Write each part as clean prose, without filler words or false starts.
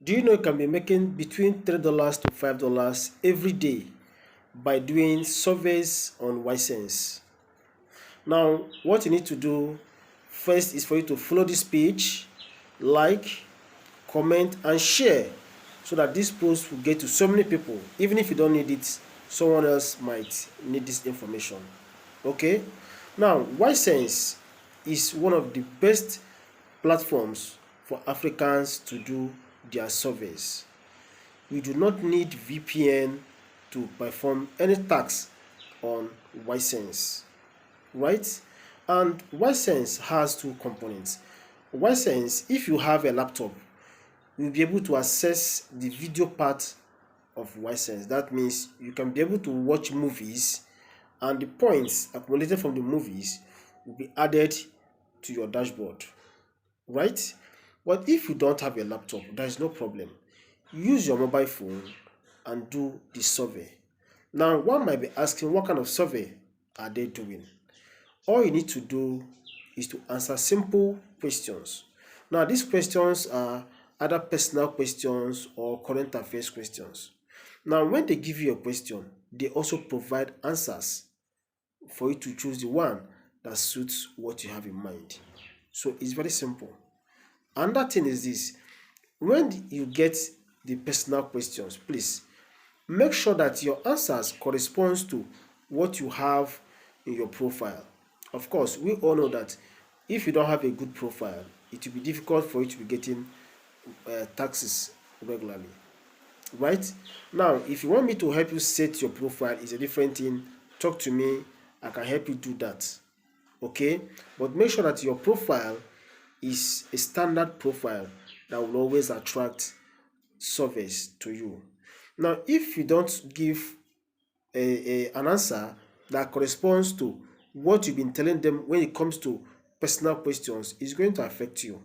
Do you know you can be making between $3 to $5 every day by doing surveys on ysence? Now, what you need to do first is for you to follow this page, like, comment, and share so that this post will get to so many people. Even if you don't need it, someone else might need this information. Okay? Now, ysence is one of the best platforms for Africans to do their surveys. We do not need VPN to perform any task on ysence, right? And ysence has two components. ysence, if you have a laptop, you'll be able to access the video part of ysence. That means you can be able to watch movies, and the points accumulated from the movies will be added to your dashboard, right? But if you don't have a laptop, there is no problem. Use your mobile phone and do the survey. Now, one might be asking, what kind of survey are they doing? All you need to do is to answer simple questions. Now, these questions are either personal questions or current affairs questions. Now, when they give you a question, they also provide answers for you to choose the one that suits what you have in mind. So it's very simple. Another thing is this: when you get the personal questions, please make sure that your answers corresponds to what you have in your profile. Of course, we all know that if you don't have a good profile, it will be difficult for you to be getting taxes regularly, right? Now, if you want me to help you set your profile, is a different thing. Talk to me, I can help you do that. Okay, but make sure that your profile is a standard profile that will always attract surveys to you. Now, if you don't give an answer that corresponds to what you've been telling them when it comes to personal questions, it's going to affect you.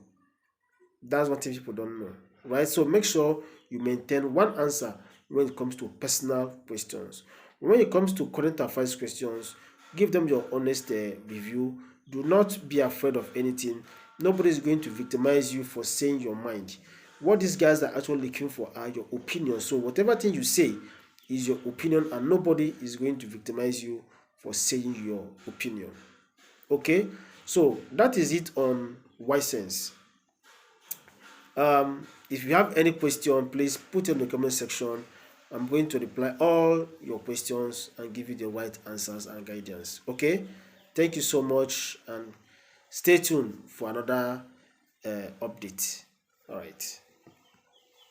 That's what people don't know, right? So make sure you maintain one answer when it comes to personal questions. When it comes to current affairs questions, give them your honest review. Do not be afraid of anything. Nobody is going to victimize you for saying your mind. What these guys are actually looking for are your opinions. So whatever thing you say is your opinion, and nobody is going to victimize you for saying your opinion. Okay, so that is it on ysence. If you have any question, please put it in the comment section. I'm going to reply all your questions and give you the right answers and guidance. Okay, thank you so much, and stay tuned for another update. All right.